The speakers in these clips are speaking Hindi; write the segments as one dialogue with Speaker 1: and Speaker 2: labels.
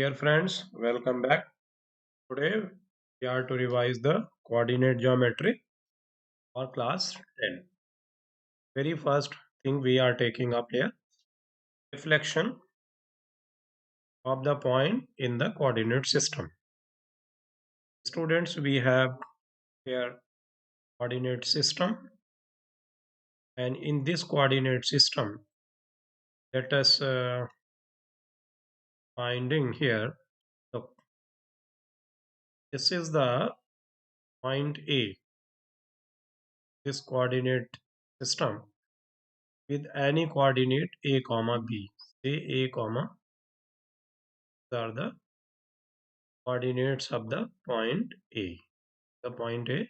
Speaker 1: Dear friends, welcome back. Today we are to revise the coordinate geometry for class 10. Very first thing we are taking up here, reflection of the point in the coordinate system. Students, we have here coordinate system, and in this coordinate system, let us finding here. So this is the point A, this coordinate system with any coordinate a comma b. Say a comma are the coordinates of the point A. The point A.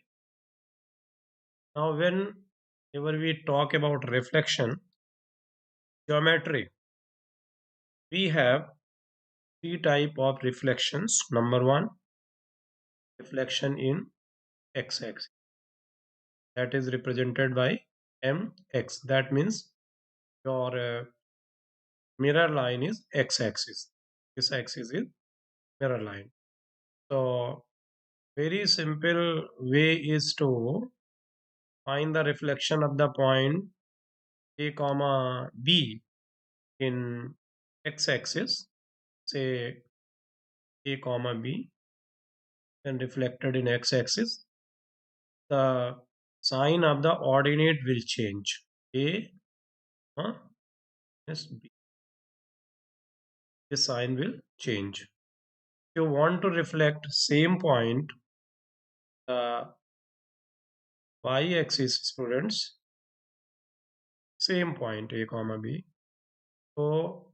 Speaker 1: Now, whenever we talk about reflection geometry, we have three type of reflections. Number one, reflection in x-axis, that is represented by mx. That means your mirror line is x-axis. This axis is mirror line. So, very simple way is to find the reflection of the point a comma b in x-axis, say a comma b, and reflected in x-axis, the sign of the ordinate will change. A yes, b. The sign will change. If you want to reflect same point, the y-axis, students, same point a comma b. तो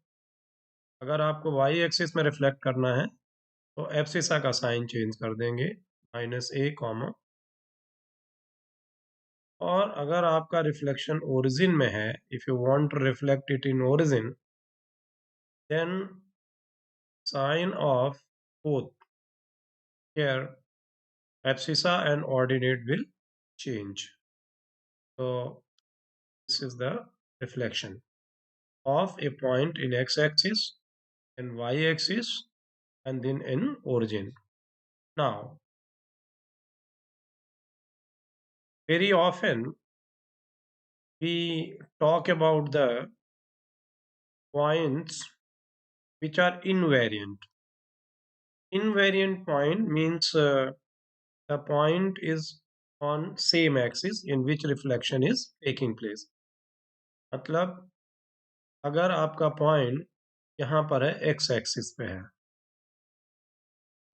Speaker 1: अगर आपको y-axis में रिफ्लेक्ट करना है तो एब्सिसा का साइन चेंज कर देंगे -a कॉमा, और अगर आपका रिफ्लेक्शन ओरिजिन में है, if you want to reflect it in origin, then sign of both here abscissa and ordinate will change. So this is the reflection of a point in x-axis and y-axis and then in origin. Now, very often we talk about the points which are invariant. Invariant point means the point is on same axis in which reflection is taking place. मतलब अगर आपका पॉइंट यहाँ पर है एक्स एक्सिस पे है,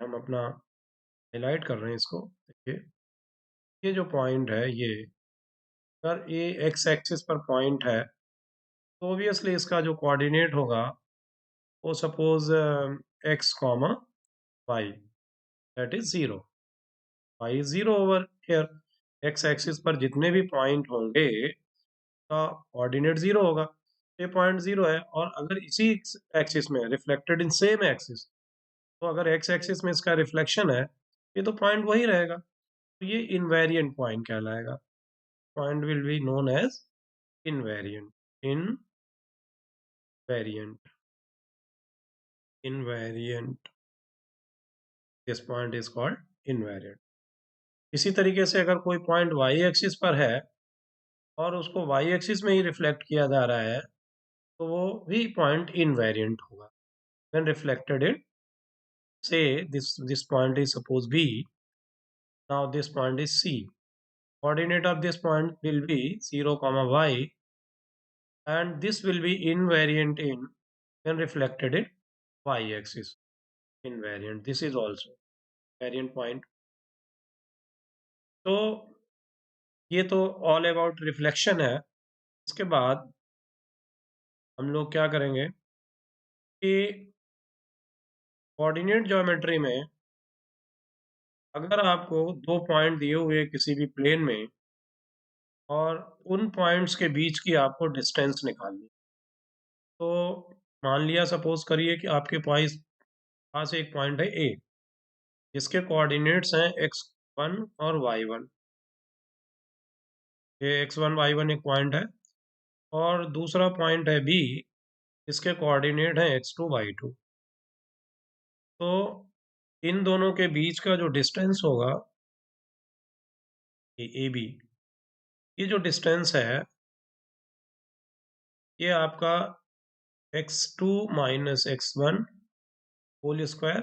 Speaker 1: हम अपना हाईलाइट कर रहे हैं इसको, देखिए ये जो पॉइंट है, ये अगर ये एक्स एक्सिस पर पॉइंट है तो ऑब्वियसली इसका जो कोऑर्डिनेट होगा वो suppose x comma y, that is 0. Y is 0 over here. X axis पर जितने भी पॉइंट होंगे का कोऑर्डिनेट 0 होगा. ये पॉइंट 0 है, और अगर इसी एक्सिस में रिफ्लेक्टेड इन सेम एक्सिस, तो अगर एक्स एक्सिस में इसका रिफ्लेक्शन है, ये तो पॉइंट वही रहेगा, तो ये इनवेरिएंट पॉइंट कहलाएगा. Point will be known as invariant. Invariant this point is called invariant. इसी तरीके से अगर कोई पॉइंट वाई एक्सिस पर है और उसको वाई एक्सिस में ही रिफ्लेक्ट किया जा रहा है, तो वो भी पॉइंट इनवेरिएंट होगा. When reflected in, say this point is suppose B, now this point is C. Coordinate of this point will be 0 comma y, and this will be invariant in when reflected in y axis. Invariant, this is also invariant point. तो ये तो ऑल अबाउट रिफ्लेक्शन है. इसके बाद हम लोग क्या करेंगे कि कोऑर्डिनेट ज्योमेट्री में अगर आपको दो पॉइंट दिए हुए किसी भी प्लेन में और उन पॉइंट्स के बीच की आपको डिस्टेंस निकालनी, तो मान लिया, सपोज करिए कि आपके पास एक पॉइंट है ए जिसके कोऑर्डिनेट्स हैं x1 और y1. ये x1 y1 एक पॉइंट है, और दूसरा पॉइंट है बी जिसके कोऑर्डिनेट हैं x2 y2. तो इन दोनों के बीच का जो डिस्टेंस होगा, ये ए बी, ये जो डिस्टेंस है, ये आपका x2 minus x1 whole square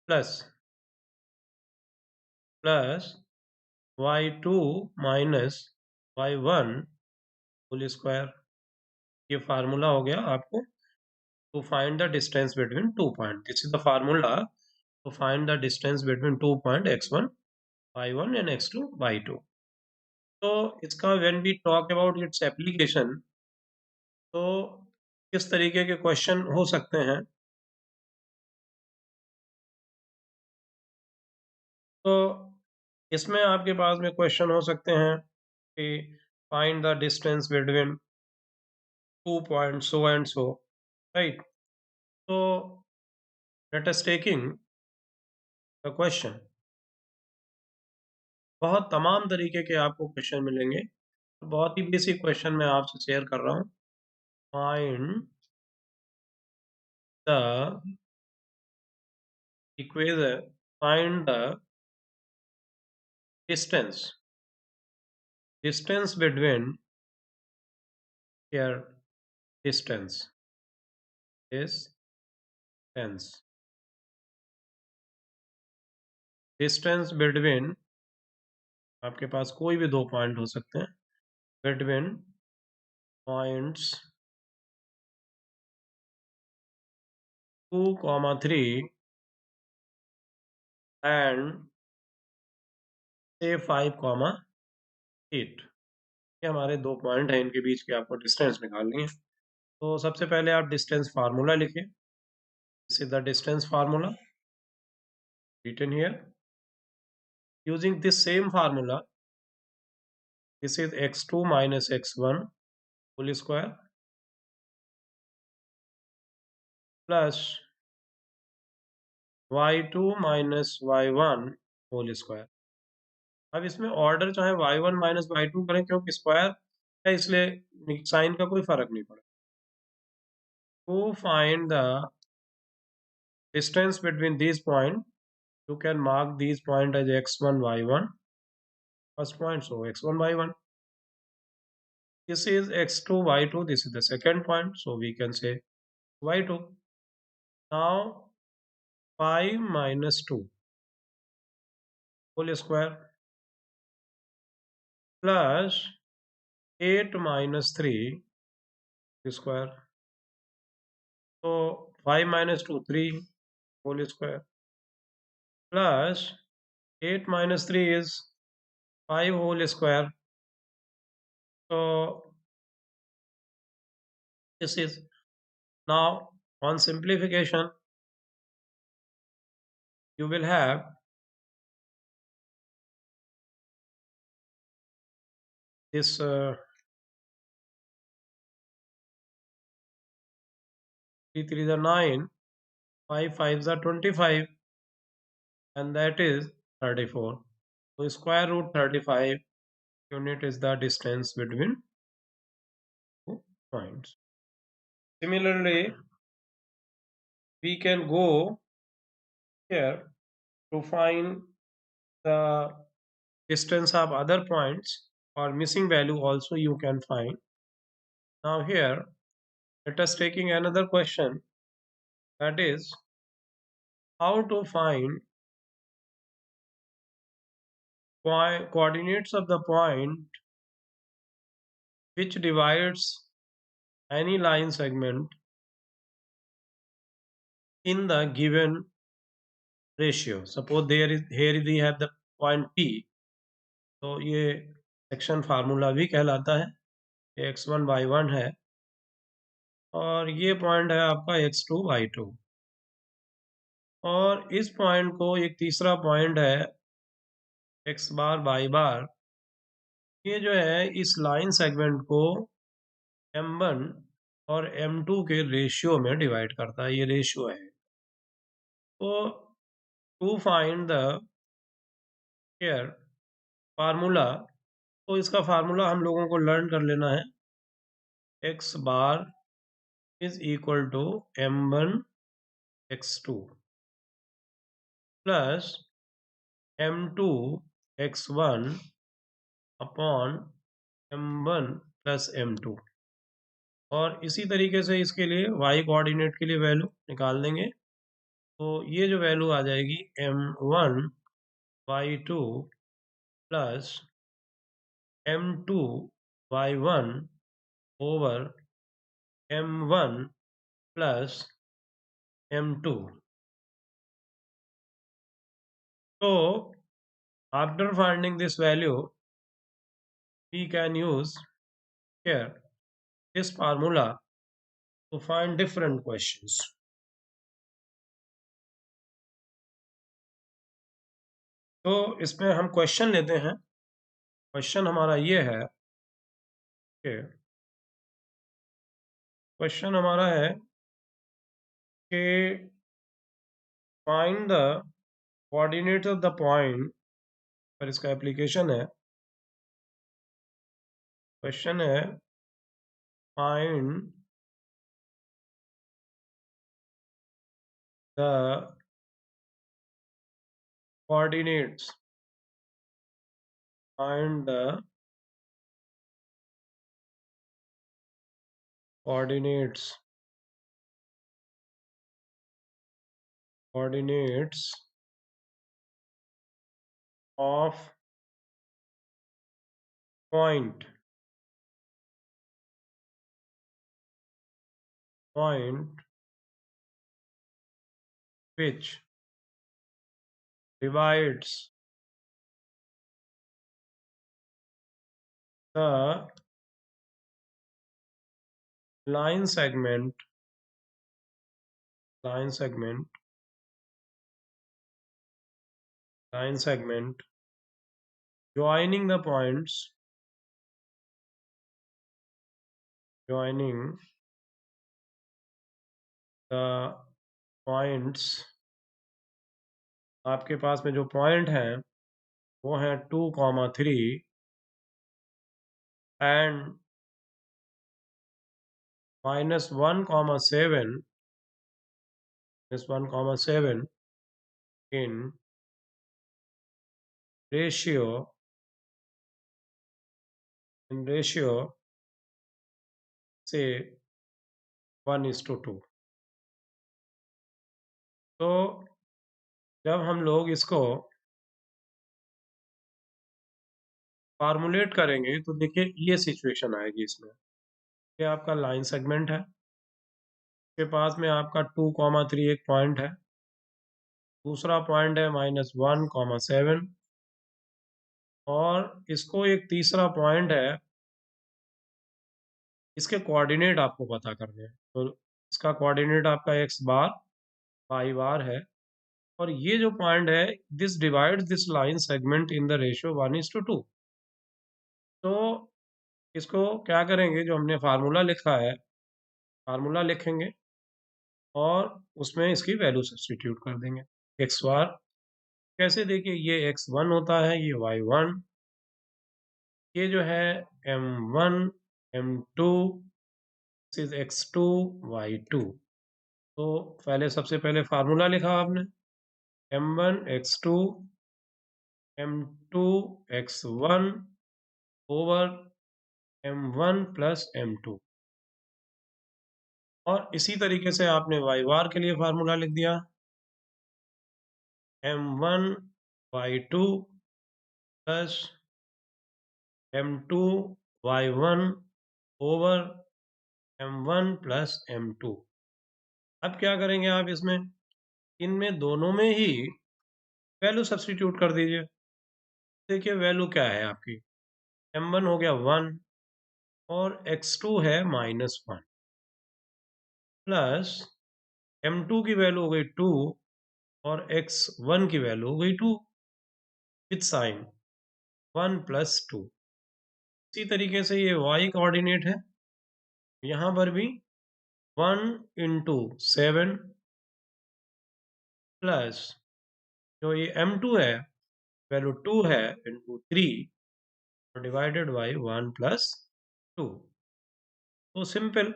Speaker 1: plus plus y2 minus y1 whole square. ये फार्मूला हो गया आपको to find the distance between 2 points. This is the formula to find the distance between 2 point x1 y1 and x2 y2. तो इसका when we talk about its application, तो किस तरीके के क्वेश्चन हो सकते हैं? तो इसमें आपके पास में क्वेश्चन हो सकते हैं कि find the distance between 2 points so and so, right? So let us taking the question. बहुत तमाम तरीके के आपको क्वेश्चन मिलेंगे। बहुत ही बेसिक क्वेश्चन मैं आपसे शेयर कर रहा हूँ। Find the equation, find the distance, distance between, here distance, distance, distance between, आपके पास कोई भी दो पॉइंट हो सकते हैं, बिटवीन पॉइंट्स 2, 3 एंड से 5, 8। ये हमारे दो पॉइंट हैं, इनके बीच की आपको डिस्टेंस निकालनी है। तो सबसे पहले आप डिस्टेंस फार्मूला लिखिए। This is the distance formula written here. Using this same formula, this is x2 minus x1 whole square plus y2 minus y1 whole square. अब इसमें ऑर्डर चाहे y1 माइनस y2 करें, क्योंकि स्क्वायर है इसलिए साइन का कोई फर्क नहीं पड़ेगा। To find the distance between these points, you can mark these points as x1 y1, first point, so x1 y1. This is x2 y2, this is the second point, so we can say y2. Now 5 minus 2 whole square plus 8 minus 3 square. So 5 minus 2, 3 whole square plus 8 minus 3 is 5 whole square. So this is, now on simplification you will have this 3 3 are 9, 5 5 are 25, and that is 34. So square root 35 unit is the distance between 2 points. Similarly, we can go here to find the distance of other points, or missing value also you can find. Now here let us taking another question, that is how to find coordinates of the point which divides any line segment in the given ratio. Suppose there is, here we have the point P, तो ये सेक्शन फार्मूला भी कहलाता है। x1 y1 है और ये पॉइंट है आपका x2 y2, और इस पॉइंट को एक तीसरा पॉइंट है x बार y बार। ये जो है इस लाइन सेगमेंट को m1 और m2 के रेशियो में डिवाइड करता है, ये रेशियो है। तो to find the care formula, तो इसका फार्मूला हम लोगों को लर्न कर लेना है। x bar is equal to m1 x2 plus m2 x1 upon m1 plus m2। और इसी तरीके से इसके लिए y कोऑर्डिनेट के लिए वैल्यू निकाल देंगे। तो ये जो वैल्यू आ जाएगी m1 y2 plus m2 y1 over m1 plus m2। So after finding this value, we can use here this formula to find different questions. तो इसमें हम क्वेश्चन लेते हैं। क्वेश्चन हमारा ये है कि क्वेश्चन हमारा है कि find the coordinate of the point, पर इसका एप्लीकेशन है। क्वेश्चन है find the coordinates, find the coordinates of point which divides the line segment joining the points आपके पास में जो पॉइंट हैं वो हैं 2,3 एंड -1,7 in ratio से 1:2। तो जब हम लोग इसको फार्मूलेट करेंगे तो देखिए ये सिचुएशन आएगी इसमें। ये आपका लाइन सेगमेंट है, के पास में आपका 2,3 एक पॉइंट है, दूसरा पॉइंट है -1,7 और इसको एक तीसरा पॉइंट है। इसके कोऑर्डिनेट आपको पता करने हैं। तो इसका कोऑर्डिनेट आपका x बार y बार है और ये जो पॉइंट है this divides this line segment in the ratio 1:2। तो इसको क्या करेंगे, जो हमने फार्मूला लिखा है फार्मूला लिखेंगे और उसमें इसकी वैल्यू सब्स्टिट्यूट कर देंगे। x बार कैसे, देखिए ये x1 होता है, ये y1, ये जो है m1 m2 is x2 y2। तो सबसे पहले फार्मूला लिखा आपने m1 x2 m2 x1 over m1 plus m2। और इसी तरीके से आपने y बार के लिए फार्मूला लिख दिया m1 y2 plus m2 y1 over m1 plus m2। अब क्या करेंगे आप इसमें, इनमें दोनों में ही वैल्यू सब्स्टिट्यूट कर दीजिए। देखिए वैल्यू क्या है आपकी, m1 हो गया 1 और x2 है -1 प्लस m2 की वैल्यू हो गई 2 और x1 की वैल्यू हो गई 2 विथ साइन 1 + 2। इसी तरीके से ये y कोऑर्डिनेट है, यहाँ पर भी 1 × 7 प्लस जो ये m2 है वैल्यू 2 है × 3 और डिवाइडेड बाई 1 + 2। तो सिंपल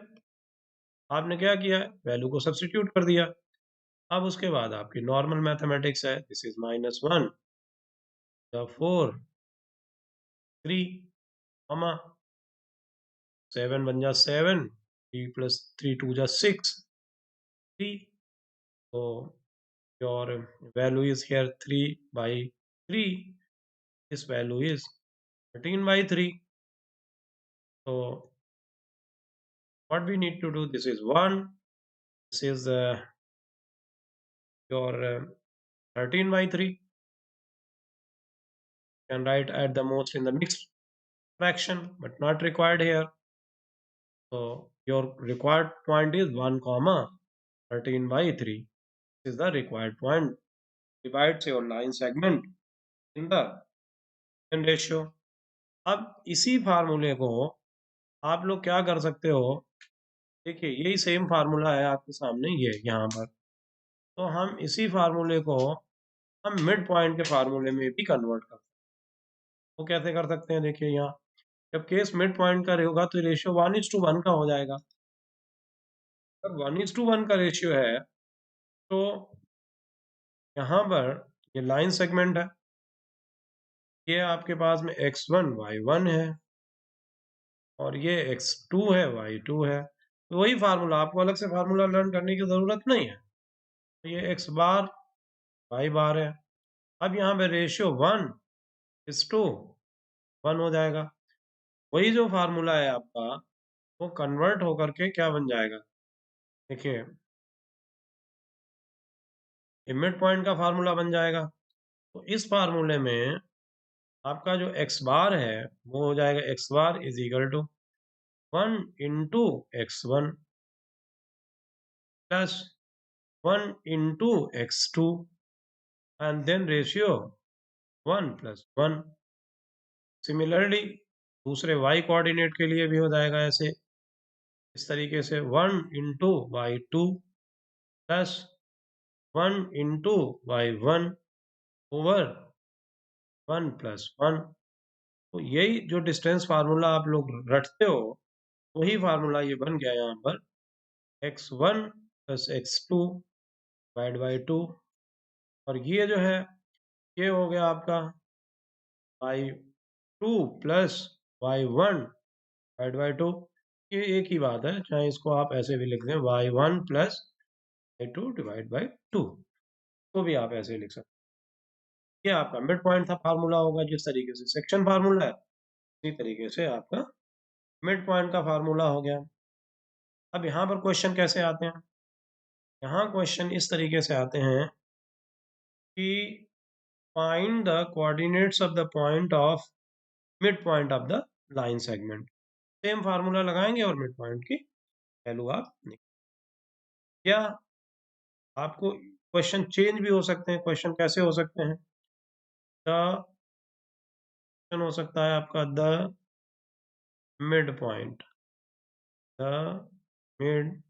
Speaker 1: आपने क्या किया, वैल्यू को सब्स्टिट्यूट कर दिया। अब उसके बाद आपकी नॉर्मल मैथमेटिक्स है, दिस इज -1, 4, 3, कॉमा 7 बन जा 7, 3 प्लस 3 2 जा 6, 3, so your value is here 3 by 3, this value is 13 by 3, so what we need to do, this is 1, this is your 13 by 3, can write at the most in the mixed fraction, but not required here. So your required point is 1 comma 13 by 3. This is the required point. Divides your line segment in the ratio. अब इसी फार्मूले को आप लोग क्या कर सकते हो, देखिए यही सेम फार्मूला है आपके सामने, ये यहाँ पर, तो हम इसी फार्मूले को हम मिड पॉइंट के फार्मूले में भी कन्वर्ट कर सकते हैं। वो कैसे कर सकते हैं, देखिए यहाँ जब केस मिड पॉइंट का होगा तो रेशियो 1:1 का हो जाएगा। अगर 1:1 का रेशियो है तो यहाँ पर ये लाइन सेगमेंट है, ये आपके पास में x1 y1 है और ये x2 है y2 है, तो वही फार्मूला, आपको अलग से फार्मूला लर्न करने की जरूरत नहीं है। तो ये x बार y बार है। अब यहाँ पे रेशियो 1:1 हो जाएगा। वही जो फार्मूला है आपका वो कन्वर्ट होकर के क्या बन जाएगा, देखिए ये मिड पॉइंट का फार्मूला बन जाएगा। तो इस फार्मूले में आपका जो x बार है वो हो जाएगा x bar is equal to 1 into x1 plus 1 into x2 and then ratio 1+1। Similarly दूसरे y कोऑर्डिनेट के लिए भी हो जाएगा ऐसे, इस तरीके से 1 into y2 plus 1 into y1 over 1+1। तो यही जो डिस्टेंस फार्मूला आप लोग रटते हो वही फार्मूला ये बन गया यहाँ पर, x1 plus x2 divide by 2, और ये जो है ये हो गया आपका y2 plus y1 divide by 2। ये एक ही बात है, चाहे इसको आप ऐसे भी लिख दें y1 plus y2 divide by 2, तो भी आप ऐसे लिख सकते हैं। ये आपका मिड पॉइंट था फार्मूला होगा, जिस तरीके से सेक्शन फार्मूला है उसी तरीके से आपका मिड पॉइंट का फार्मूला हो गया। अब यहाँ पर क्वेश्चन कैसे आते हैं, यहाँ क्वेश्चन इस तरीके से आते हैं कि find the coordinates of the point of mid point of the line segment. Same formula लगाएंगे और मिड पॉइंट की वैल्यू आप या आपको क्वेश्चन चेंज भी हो सकते हैं। क्वेश्चन कैसे हो सकते हैं, द क्वेश्चन हो सकता है आपका the mid point, the mid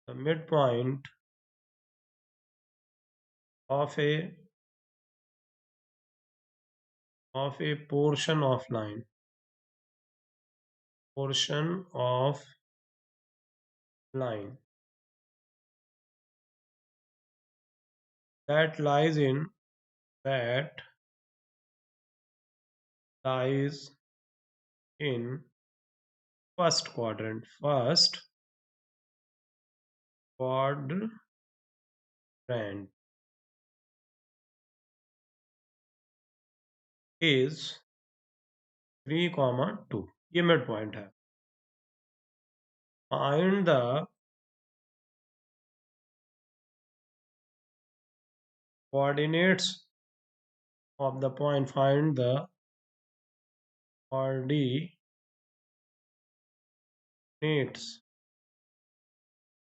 Speaker 1: the mid point of A portion of line, portion of line that lies in that lies in first quadrant is 3, 2। ये मिड पॉइंट है। Find the coordinates of the point, find the coordinates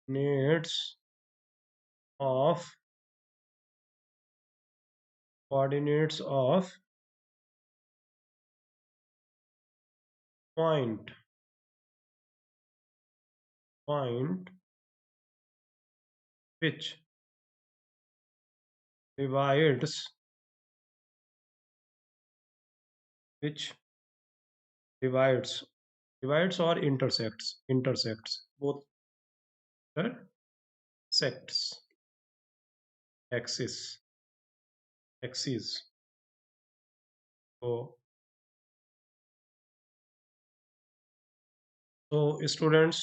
Speaker 1: nates of coordinates of point which divides which divides or intersects both sects axis axis तो students,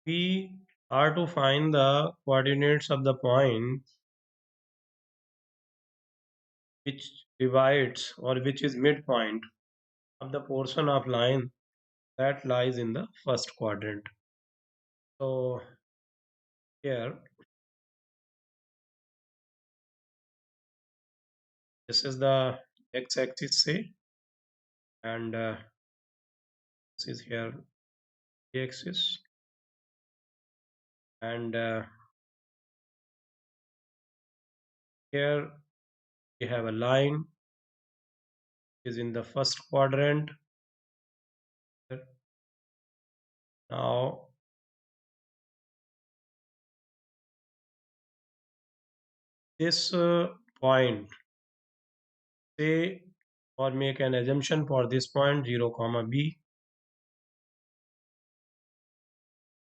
Speaker 1: we are to find the coordinates of the point which divides or which is midpoint of the portion of line that lies in the first quadrant. So here, this is the x-axis say, and this is here y-axis, and here we have a line is in the first quadrant. Now this point, say, or make an assumption for this point 0 comma b.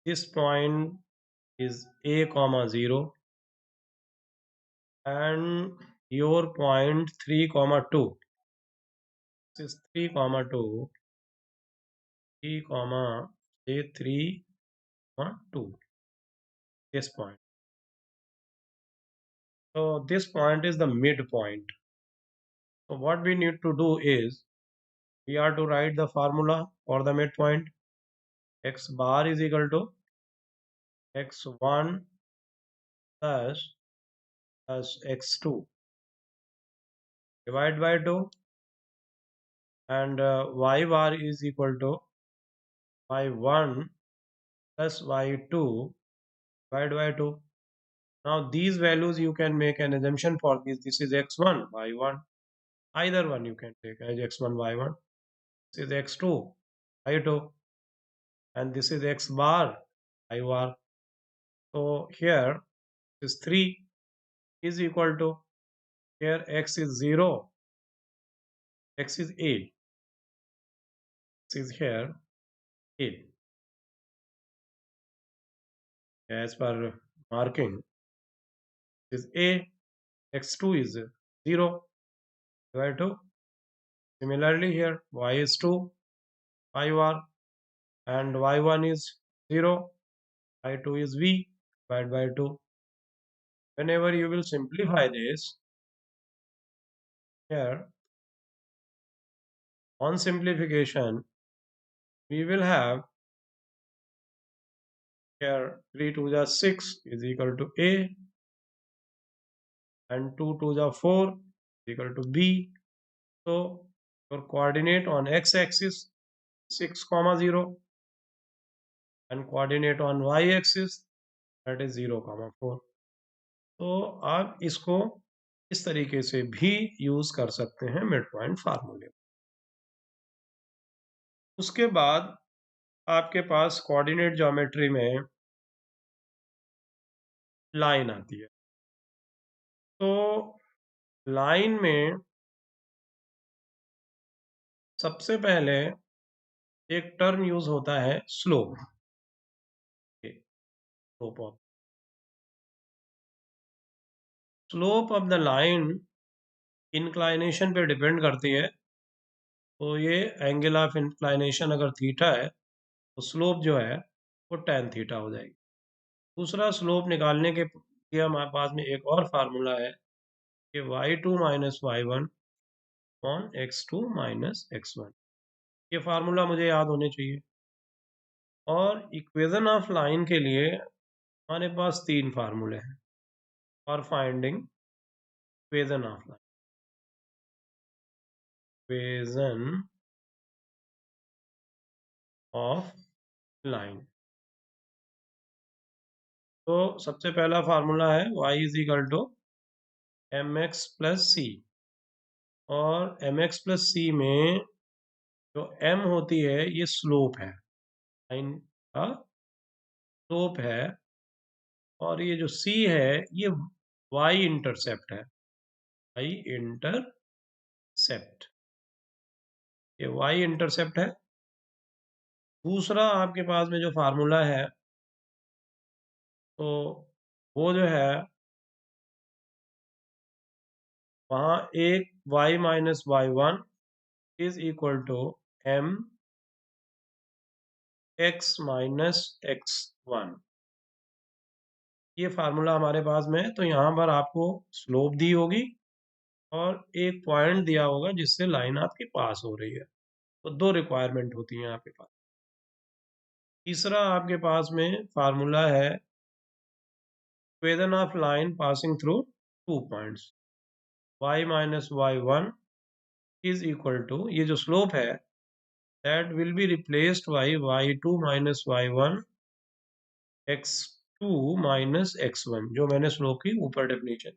Speaker 1: This point is a comma 0, and your point 3 comma 2. This is 3 comma 2, 3 comma say 3 comma 2, this point. So this point is the midpoint. So what we need to do is we are to write the formula for the midpoint. X bar is equal to x1 plus x2 divide by 2, and y bar is equal to y1 plus y2 divide by 2. Now these values you can make an assumption for this. This is x1 y1, either one you can take as x1 y1. This is x2 y2, and this is x bar y bar. So here is 3 is equal to, here x is 0, x is a, x is here a. As per marking is a, x2 is 0 divide 2. Similarly here y is 2 y bar, and y1 is 0, y2 is v divided by 2. Whenever you will simplify this, here on simplification we will have here 3 to the 6 is equal to a, and 2 to the 4 is equal to b. So your coordinate on x-axis 6 comma 0, and coordinate on y-axis that is 0 comma 4. तो आप इसको इस तरीके से भी यूज कर सकते हैं मिड पॉइंट फार्मूले। उसके बाद आपके पास कोऑर्डिनेट ज्योमेट्री में लाइन आती है। तो लाइन में सबसे पहले एक टर्म यूज होता है slope. Slope of the line inclination पे डिपेंड करती है। तो ये एंगल ऑफ इंक्लाइनेशन अगर थीटा है तो स्लोप जो है वो tan थीटा हो जाएगी। दूसरा स्लोप निकालने के लिए हमारे पास में एक और फार्मूला है कि y2 minus y1 upon x2 minus x1। ये फार्मूला मुझे याद होने चाहिए। और इक्वेशन ऑफ लाइन के लिए हमारे पास 3 फार्मूले हैं for finding equation of line. Equation of line, तो सबसे पहला फार्मूला है y is equal to mx plus C, और mx प्लस सी में जो m होती है ये स्लोप है, लाइन का स्लोप है, और ये जो c है ये y इंटरसेप्ट है, y इंटरसेप्ट, ये y इंटरसेप्ट है। दूसरा आपके पास में जो फार्मूला है तो वो जो है वहाँ एक y minus y one is equal to m x minus x one. ये फार्मूला हमारे पास में है, तो यहाँ पर आपको स्लोप दी होगी और एक पॉइंट दिया होगा जिससे लाइन आपकी पास हो रही है। तो दो रिक्वायरमेंट होती हैं आपके पास। तीसरा आपके पास में फार्मूला है equation of line passing through two points. y minus y one is equal to, ये जो स्लोप है that will be replaced by y two minus y one x two minus x one, जो मैंने स्लोप की ऊपर डेफिनेशन,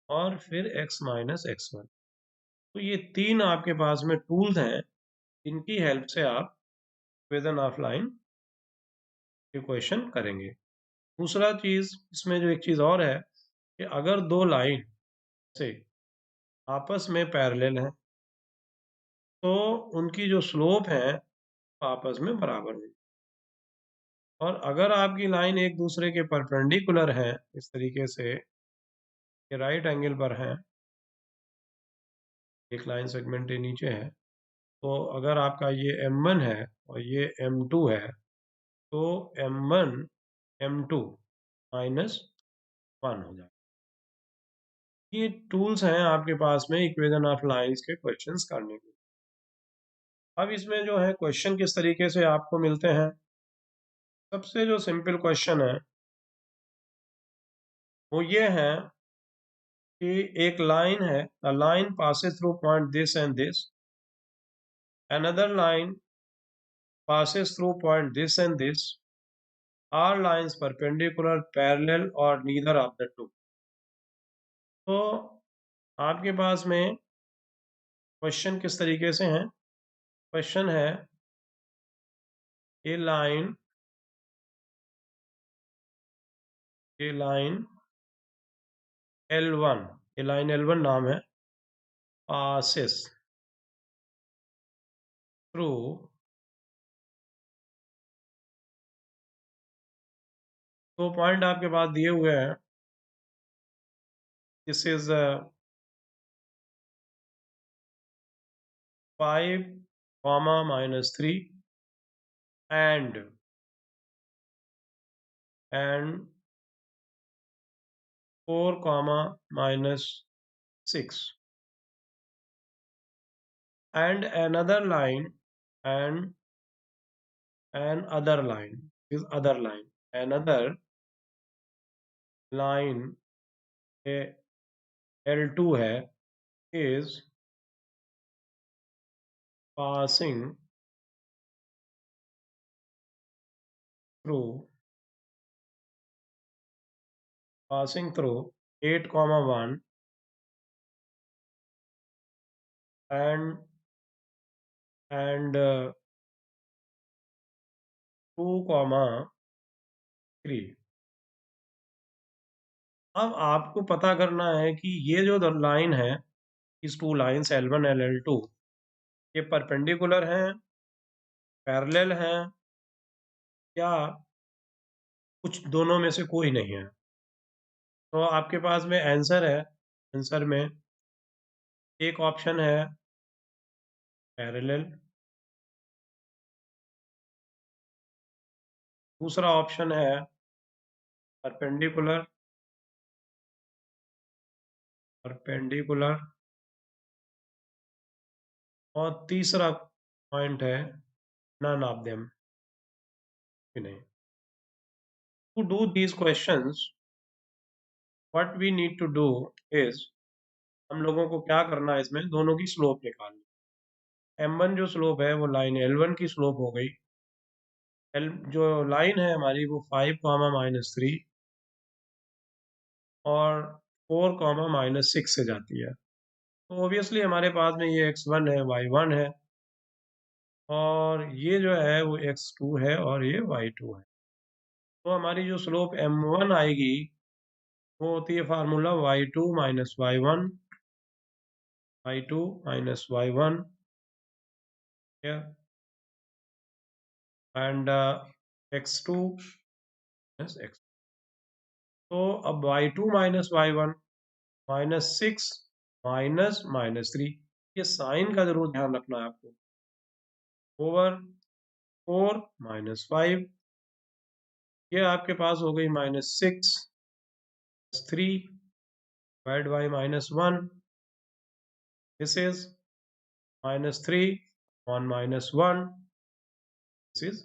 Speaker 1: और फिर x माइनस एक्स वन। तो ये तीन आपके पास में टूल्स हैं, इनकी हेल्प से आप इक्वेशन ऑफ लाइन इक्वेशन करेंगे। दूसरा चीज इसमें जो एक चीज और है कि अगर दो लाइन से आपस में पैरेलल हैं तो उनकी जो स्लोप है आपस में बराबर है। और अगर आपकी लाइन एक दूसरे के परपेंडिकुलर है, इस तरीके से कि राइट एंगल पर है, एक लाइन सेगमेंट के नीचे है, तो अगर आपका ये M1 है और ये M2 है, तो M1 M2 माइनस वन हो जाए। ये टूल्स हैं आपके पास में इक्वेशन ऑफ लाइंस के क्वेश्चंस करने के। अब इसमें जो है क्वेश्चन किस तरीके से आपको मिलते हैं। सबसे जो सिंपल क्वेश्चन है वो ये है कि एक लाइन है, a line passes through point this and this, another line passes through point this and this, are lines perpendicular, parallel or neither of the two। तो आपके पास में क्वेश्चन किस तरीके से है। क्वेश्चन है ये लाइन L1, ये लाइन L1 नाम है, passes through, तो पॉइंट आपके पास दिए हुए हैं। This is 5 comma minus 3 and 4 comma minus 6, and another line, and an other line is other line, another line L2 है is passing through 8 comma 1 and 2 comma 3। अब आपको पता करना है कि ये जो लाइन है, इस टू लाइन्स L1 और L2, ये परपेंडिकुलर हैं, पैरेलल हैं, या कुछ दोनों में से कोई नहीं है। तो आपके पास में आंसर है, आंसर में एक ऑप्शन है पैरेलल, दूसरा ऑप्शन है परपेंडिकुलर, परपेंडिकुलर, और तीसरा पॉइंट है नन ऑफ देम, नहीं। To do these questions what we need to do is, हम लोगों को क्या करना है, इसमें दोनों की स्लोप निकालनी। M1 जो स्लोप है वो लाइन L1 की स्लोप हो गई। L जो लाइन है हमारी वो 5 कॉमा माइनस 3 और 4 कॉमा माइनस 6 से जाती है। तो ऑब्वियसली हमारे पास में ये x1 है, y1 है, और ये जो है वो x2 है और ये y2 है। तो हमारी जो स्लोप m1 आएगी वो होती है formula y2 minus y1, y2 minus y1 and x2 minus x. तो अब y2 माइनस y1 -6 -3, ये साइन का जरूर ध्यान रखना है आपको। ओवर 4 -5, ये आपके पास हो गई -6 3 divide by -1, this is -3 on -1, this is.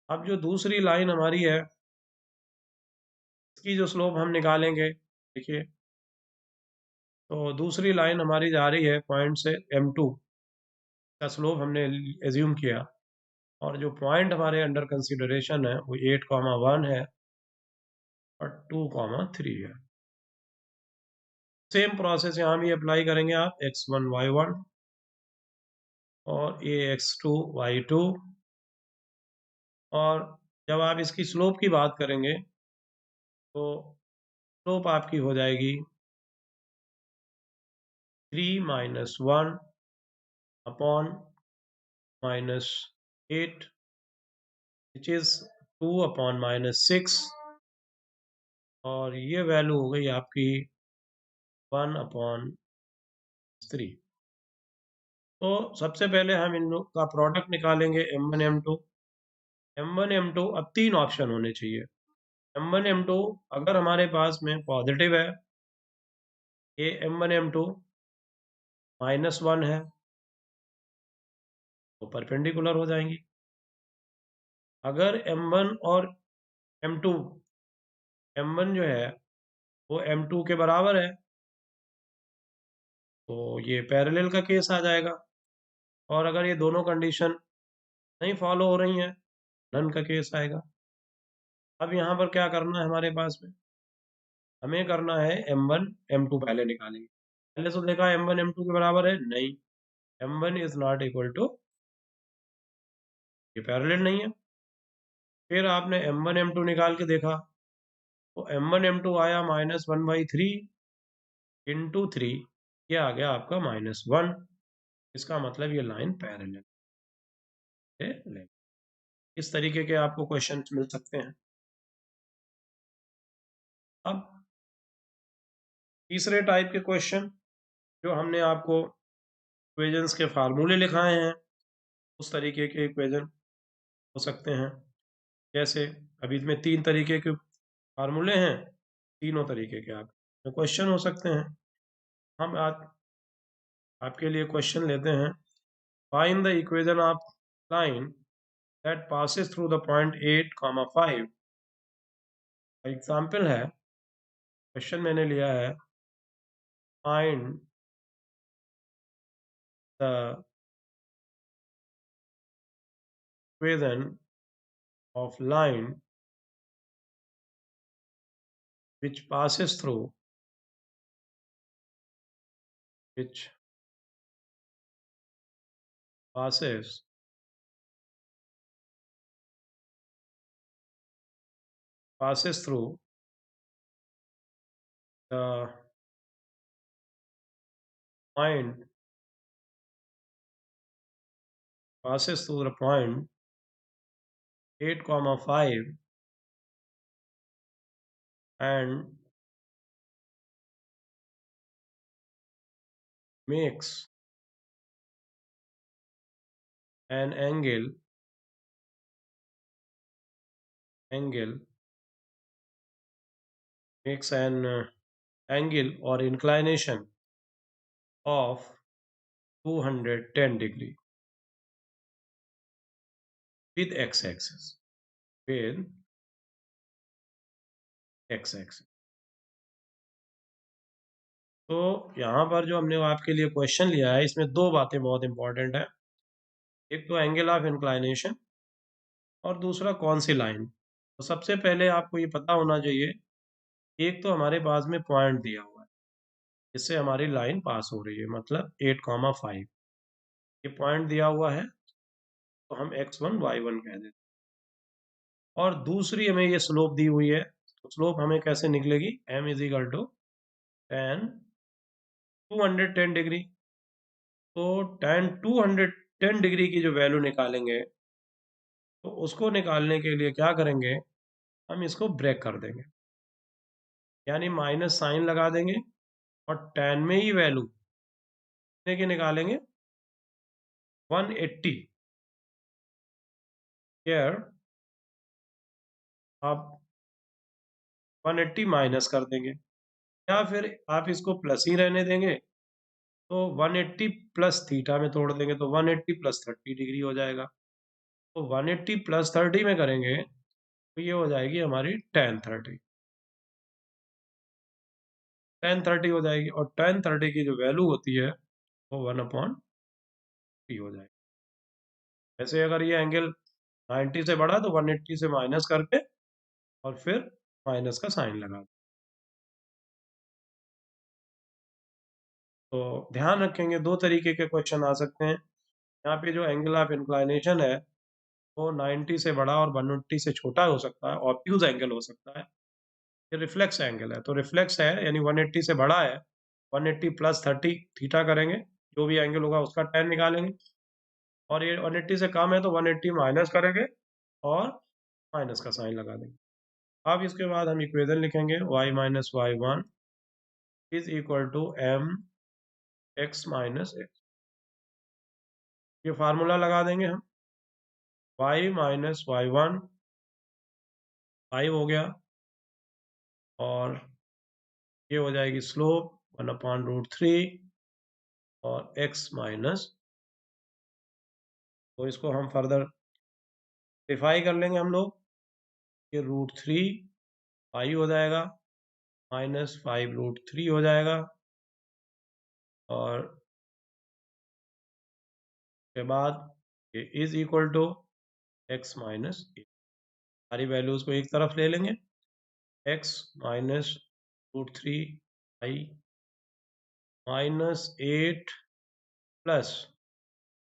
Speaker 1: अब जो दूसरी लाइन हमारी है, इसकी जो स्लोप हम निकालेंगे, देखिए, तो दूसरी लाइन हमारी जा रही है पॉइंट से M2 का स्लोप हमने एज्यूम किया, और जो पॉइंट हमारे अंडर कंसिडरेशन है वो 8,1 है और 2,3 है। सेम प्रोसेस यहाँ भी अप्लाई करेंगे आप, x1 y1 और ये x2 y2, और जब आप इसकी स्लोप की बात करेंगे तो स्लोप आपकी हो जाएगी 3 -1 अपॉन -8, विच इज 2 अपॉन -6, और ये वैल्यू हो गई आपकी 1 अपॉन 3। तो सबसे पहले हम इन लोग का प्रोडक्ट निकालेंगे, M1 M2। M1 M2, अब 3 ऑप्शन होने चाहिए। M1 M2 अगर हमारे पास में पॉजिटिव है, ये M1 M2 -1 है, तो परपेंडिकुलर हो जाएंगी। अगर M1 और M2, M1 जो है वो M2 के बराबर है, तो ये पैरेलल का केस आ जाएगा। और अगर ये दोनों कंडीशन नहीं फॉलो हो रही हैं, नन का केस आएगा। अब यहाँ पर क्या करना है हमारे पास में, हमें करना है M1 M2 पहले निकालेंगे। पहले तो देखा M1 M2 के बराबर है, नहीं, M1 is not equal to, ये पैरेलल नहीं है। फिर आपने M1 M2 निकाल के देखा, तो M1 M2 आया -1/3 इंटू 3, ये आ गया आपका -1। इसका मतलब ये लाइन पैरेलल है। इस तरीके के आपको क्वेश्चन मिल सकते हैं। अब तीसरे टाइप के क्वेश्चन, जो हमने आपको इक्वेशंस के फार्मूले लिखाए हैं, उस तरीके के इक्वेशन हो सकते हैं। जैसे अभी इसमें 3 तरीके के फार्मूले हैं, तीनों तरीके के आप क्वेश्चन हो सकते हैं। हम आज आपके लिए क्वेश्चन लेते हैं, find the equation of line that passes through the point 8,5। Example है, क्वेश्चन मैंने लिया है, find the equation of line which passes through which passes passes through the point passes through the point 8,5 and makes an angle makes an angle or inclination of 210 degree with x-axis, with x-axis। तो यहाँ पर जो हमने आपके लिए क्वेश्चन लिया है, इसमें दो बातें बहुत इंपॉर्टेंट है। एक तो एंगल ऑफ इंक्लाइनेशन, और दूसरा कौन सी लाइन। तो सबसे पहले आपको ये पता होना चाहिए, एक तो हमारे पास में पॉइंट दिया हुआ है, इससे हमारी लाइन पास हो रही है, मतलब 8,5 ये पॉइंट दिया हुआ है, तो हम x1 y1 कह देते हैं। और दूसरी हमें ये स्लोप दी हुई है, तो स्लोप हमें कैसे निकलेगी, m is equal to tan 210 degree. तो tan 210 डिग्री की जो वैल्यू निकालेंगे, तो उसको निकालने के लिए क्या करेंगे, हम इसको ब्रेक कर देंगे, यानी माइनस साइन लगा देंगे और tan में ही वैल्यू कितने की निकालेंगे, 180। हियर आप 180 माइनस कर देंगे, या फिर आप इसको प्लस ही रहने देंगे, तो 180 प्लस थीटा में तोड़ देंगे तो 180 प्लस 30 डिग्री हो जाएगा। तो 180 प्लस 30 में करेंगे तो ये हो जाएगी हमारी tan 30 हो जाएगी, और tan 30 की जो वैल्यू होती है वो 1/3 हो जाएगी। वैसे अगर ये एंगल 90 से बढ़ा तो 180 से माइनस करके और फिर माइनस का साइन लगा। तो ध्यान रखेंगे, दो तरीके के क्वेश्चन आ सकते हैं। यहाँ पे जो एंगल ऑफ इंक्लाइनेशन है वो 90 से बड़ा और 180 से छोटा हो सकता है, ऑब्ट्यूज एंगल हो सकता है। ये रिफ्लेक्स एंगल है, तो रिफ्लेक्स है यानी 180 से बड़ा है, 180 प्लस 30 थीटा करेंगे, जो भी एंगल होगा उसका tan निकालेंगे, और ये 180 से कम है तो 180 माइनस करेंगे और माइनस का साइन लगा देंगे। अब इसके बाद हम इक्वेशन लिखेंगे y minus y one is equal to m x minus x। ये फार्मूला लगा देंगे हम, y माइनस वाई वन 5 हो गया, और ये हो जाएगी स्लोप 1/√3 और x माइनस, तो इसको हम फर्दर सिम्प्लीफाई कर लेंगे हम लोग, ये √3 पाई हो जाएगा, -5√3 हो जाएगा, और के बाद ये is equal to x minus, सारी वैल्यूज को एक तरफ ले लेंगे, x -√3 pi -8 plus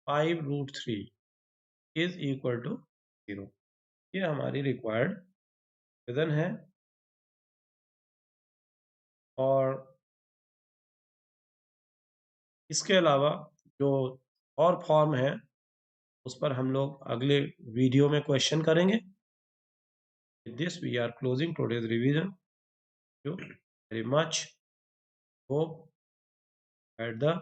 Speaker 1: 5√3 is equal to 0। ये हमारी रिक्वायर्ड विधन है, और इसके अलावा जो और फॉर्म है उस पर हम लोग अगले वीडियो में क्वेश्चन करेंगे। With this we are closing today's revision. Thank you very much. Hope at the